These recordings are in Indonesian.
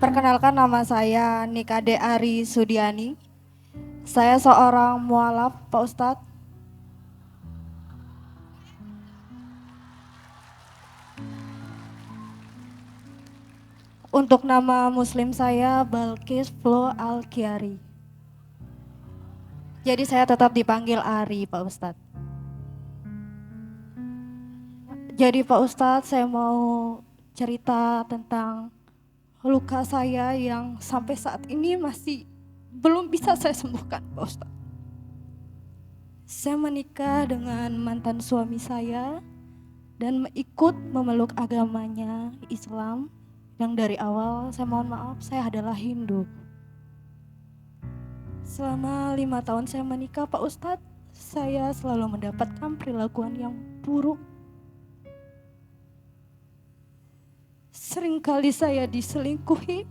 Perkenalkan, nama saya Nikade Ari Sudiani. Saya seorang mualaf, Pak Ustadz. Untuk nama muslim saya Balkis Flo Al-Kiari. Jadi saya tetap dipanggil Ari, Pak Ustadz. Jadi Pak Ustadz, saya mau cerita tentang luka saya yang sampai saat ini masih belum bisa saya sembuhkan, Pak Ustadz. Saya menikah dengan mantan suami saya dan ikut memeluk agamanya Islam, yang dari awal saya mohon maaf saya adalah Hindu. Selama 5 tahun saya menikah, Pak Ustadz, saya selalu mendapatkan perilakuan yang buruk. Seringkali saya diselingkuhi.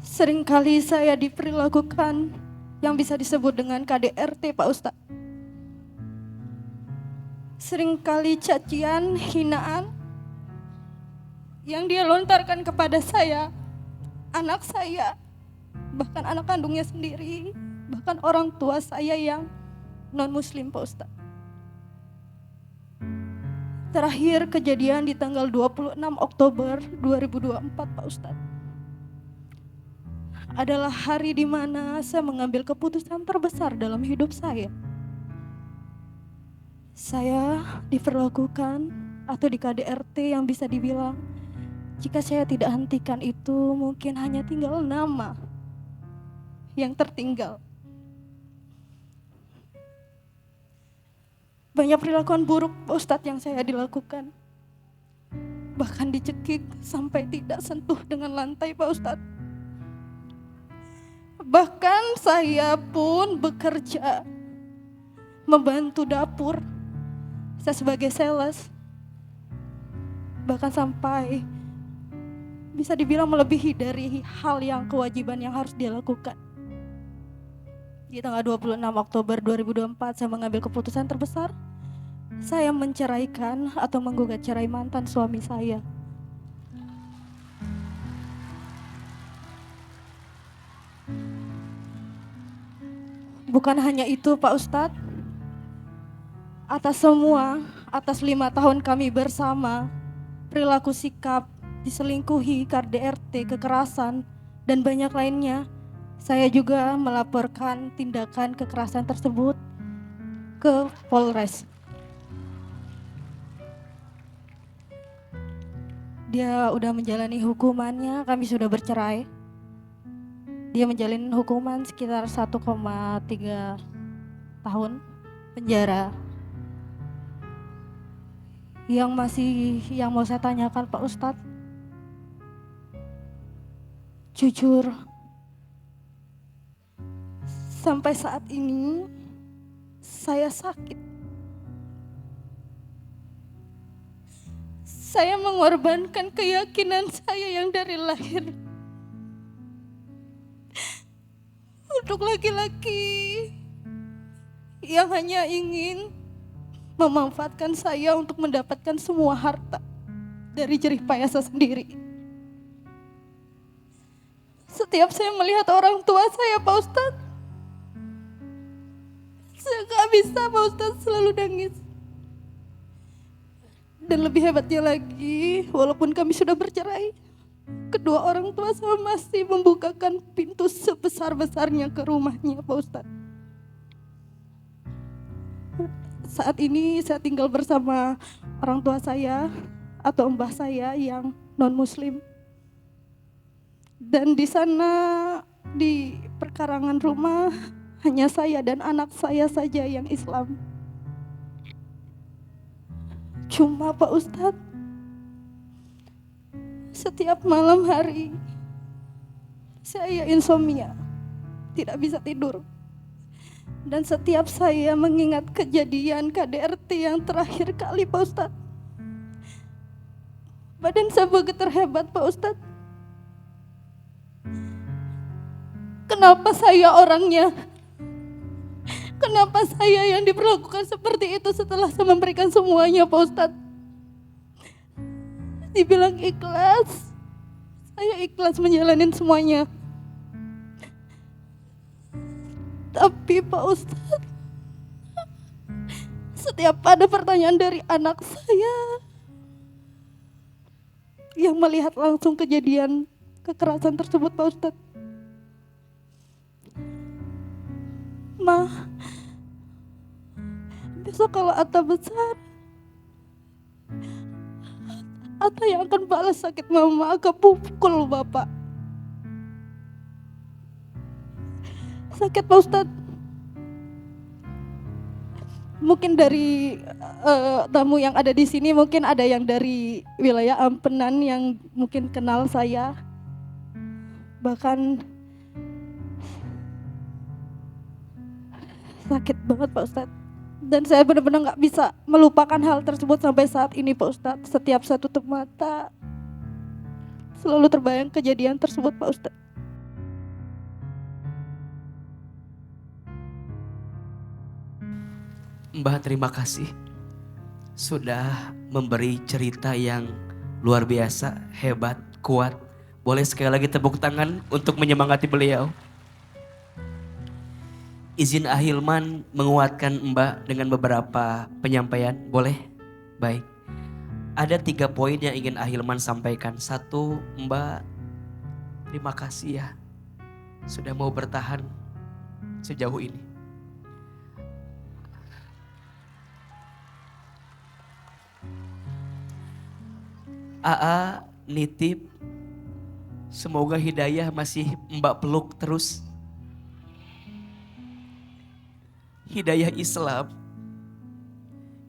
Seringkali saya diperlakukan yang bisa disebut dengan KDRT, Pak Ustadz. Seringkali cacian, hinaan yang dia lontarkan kepada saya, anak saya, bahkan anak kandungnya sendiri, bahkan orang tua saya yang non-muslim, Pak Ustadz. Terakhir kejadian di tanggal 26 Oktober 2024, Pak Ustadz, adalah hari di mana saya mengambil keputusan terbesar dalam hidup saya. Saya diperlakukan atau di KDRT yang bisa dibilang jika saya tidak hentikan itu mungkin hanya tinggal nama yang tertinggal. Banyak perilakuan buruk, Pak Ustadz, yang saya dilakukan. Bahkan dicekik sampai tidak sentuh dengan lantai, Pak Ustadz. Bahkan saya pun bekerja membantu dapur. Saya sebagai sales. Bahkan sampai bisa dibilang melebihi dari hal yang kewajiban yang harus dia lakukan. Di tanggal 26 Oktober 2024 saya mengambil keputusan terbesar. Saya menceraikan atau menggugat cerai mantan suami saya. Bukan hanya itu, Pak Ustadz. Atas 5 tahun kami bersama, perilaku sikap, diselingkuhi, KDRT, kekerasan, dan banyak lainnya, saya juga melaporkan tindakan kekerasan tersebut ke Polres. Dia udah menjalani hukumannya, kami sudah bercerai. Dia menjalani hukuman sekitar 1,3 tahun penjara. Yang mau saya tanyakan, Pak Ustadz, jujur, sampai saat ini saya sakit. Saya mengorbankan keyakinan saya yang dari lahir untuk laki-laki yang hanya ingin memanfaatkan saya untuk mendapatkan semua harta dari jerih payah saya sendiri. Setiap saya melihat orang tua saya, Pak Ustadz, saya gak bisa, Pak Ustadz, selalu nangis. Dan lebih hebatnya lagi, walaupun kami sudah bercerai, kedua orang tua saya masih membukakan pintu sebesar-besarnya ke rumahnya, Pak Ustadz. Saat ini saya tinggal bersama orang tua saya atau mbah saya yang non-muslim. Dan di sana, di perkarangan rumah, hanya saya dan anak saya saja yang Islam. Cuma Pak Ustadz, setiap malam hari saya insomnia, tidak bisa tidur. Dan setiap saya mengingat kejadian KDRT yang terakhir kali, Pak Ustadz, badan saya bergetar hebat, Pak Ustadz. Kenapa saya orangnya? Kenapa saya yang diperlakukan seperti itu setelah saya memberikan semuanya, Pak Ustadz? Dibilang ikhlas, saya ikhlas menjalanin semuanya. Tapi Pak Ustadz, setiap ada pertanyaan dari anak saya yang melihat langsung kejadian kekerasan tersebut, Pak Ustadz, "Ma, besok kalau Atta besar, Atta yang akan balas sakit mama, akan pukul bapak." Sakit, Pak Ustadz. Mungkin dari tamu yang ada di sini, mungkin ada yang dari wilayah Ampenan yang mungkin kenal saya. Bahkan sakit banget, Pak Ustadz. Dan saya benar-benar gak bisa melupakan hal tersebut sampai saat ini, Pak Ustadz. Setiap saya tutup mata, selalu terbayang kejadian tersebut, Pak Ustadz. Mbak, terima kasih sudah memberi cerita yang luar biasa, hebat, kuat. Boleh sekali lagi tepuk tangan untuk menyemangati beliau. Izin Ahilman menguatkan Mbak dengan beberapa penyampaian, boleh? Baik. Ada 3 poin yang ingin Ahilman sampaikan. 1, Mbak, terima kasih ya sudah mau bertahan sejauh ini. AA nitip, semoga hidayah masih Mbak peluk terus. Hidayah Islam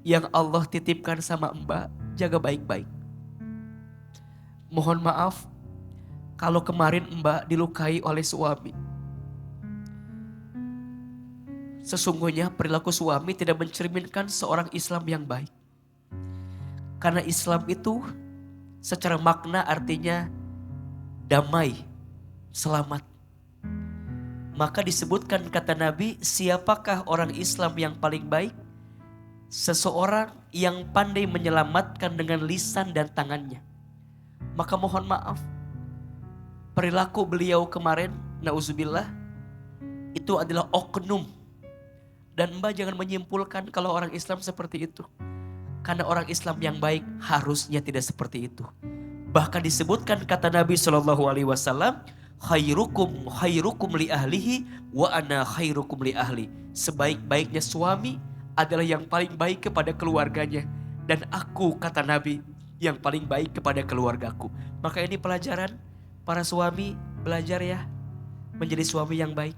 yang Allah titipkan sama Mbak, jaga baik-baik. Mohon maaf kalau kemarin Mbak dilukai oleh suami. Sesungguhnya perilaku suami tidak mencerminkan seorang Islam yang baik. Karena Islam itu secara makna artinya damai, selamat. Maka disebutkan kata Nabi, siapakah orang Islam yang paling baik? Seseorang yang pandai menyelamatkan dengan lisan dan tangannya. Maka mohon maaf, perilaku beliau kemarin, na'udzubillah, itu adalah oknum. Dan Mbak jangan menyimpulkan kalau orang Islam seperti itu. Karena orang Islam yang baik harusnya tidak seperti itu. Bahkan disebutkan kata Nabi SAW, khairukum li ahlihi wa ana khairukum li ahli. Sebaik-baiknya suami adalah yang paling baik kepada keluarganya. Dan aku, kata Nabi, yang paling baik kepada keluargaku. Maka ini pelajaran, para suami belajar ya menjadi suami yang baik.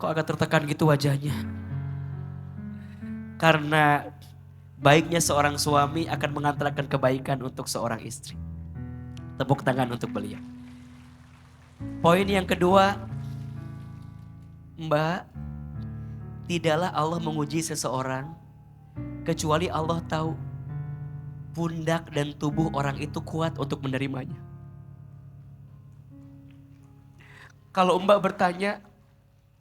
Kok agak tertekan gitu wajahnya? Karena baiknya seorang suami akan mengantarkan kebaikan untuk seorang istri. Tepuk tangan untuk beliau. Poin yang kedua, Mbak, tidaklah Allah menguji seseorang kecuali Allah tahu pundak dan tubuh orang itu kuat untuk menerimanya. Kalau Mbak bertanya,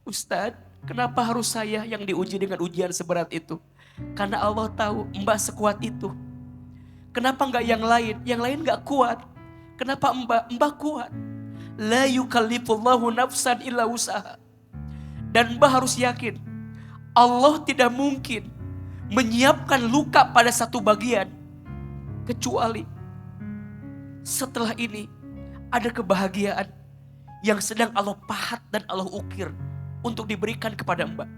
Ustadz, kenapa harus saya yang diuji dengan ujian seberat itu? Karena Allah tahu Mbak sekuat itu. Kenapa enggak yang lain? Yang lain enggak kuat. Kenapa Mbak? Mbak kuat. La yukallifullahu nafsan illa usaha. Dan Mbak harus yakin, Allah tidak mungkin menyiapkan luka pada satu bagian kecuali setelah ini ada kebahagiaan yang sedang Allah pahat dan Allah ukir untuk diberikan kepada Mbak.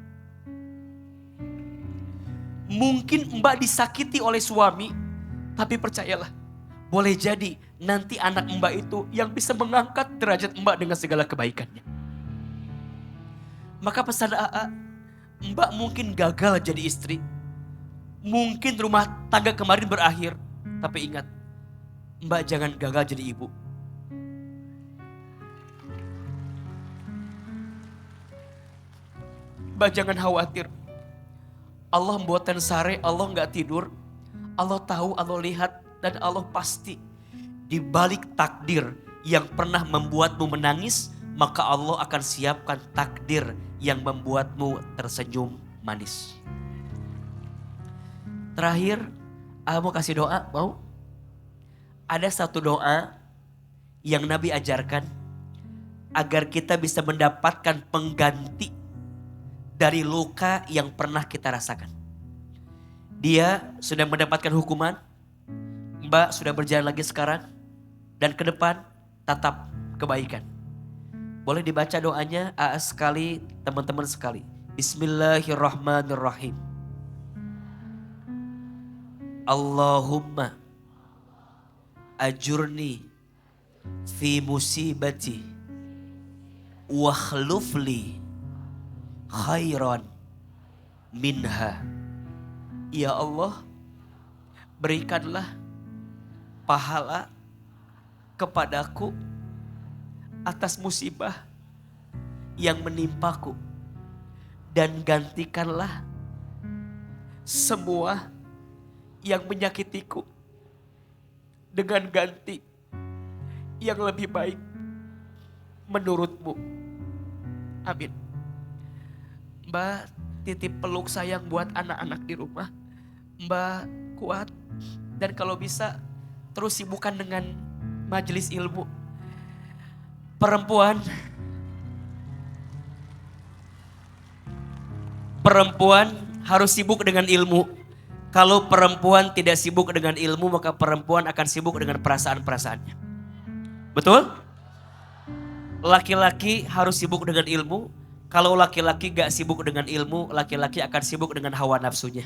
Mungkin Mbak disakiti oleh suami, tapi percayalah, boleh jadi nanti anak Mbak itu yang bisa mengangkat derajat Mbak dengan segala kebaikannya. Maka pesan AA, Mbak mungkin gagal jadi istri, mungkin rumah tangga kemarin berakhir, tapi ingat, Mbak jangan gagal jadi ibu. Mbak jangan khawatir. Allah membuatkan sare, Allah gak tidur. Allah tahu, Allah lihat, dan Allah pasti. Di balik takdir yang pernah membuatmu menangis, maka Allah akan siapkan takdir yang membuatmu tersenyum manis. Terakhir, Mau kasih doa, mau? Ada satu doa yang Nabi ajarkan agar kita bisa mendapatkan pengganti dari luka yang pernah kita rasakan. Dia sudah mendapatkan hukuman, Mbak sudah berjalan lagi sekarang, dan ke depan tatap kebaikan. Boleh dibaca doanya sekali, teman-teman sekali. Bismillahirrahmanirrahim. Allahumma ajurni fi musibati wa khlufli khairan minha. Ya Allah, berikanlah pahala kepadaku atas musibah yang menimpaku, dan gantikanlah semua yang menyakitiku dengan ganti yang lebih baik menurutmu. Amin. Mbak titip peluk sayang buat anak-anak di rumah. Mbak kuat, dan kalau bisa terus sibukkan dengan majelis ilmu. Perempuan harus sibuk dengan ilmu. Kalau perempuan tidak sibuk dengan ilmu, maka perempuan akan sibuk dengan perasaan-perasaannya. Betul? Laki-laki harus sibuk dengan ilmu. Kalau laki-laki gak sibuk dengan ilmu, laki-laki akan sibuk dengan hawa nafsunya.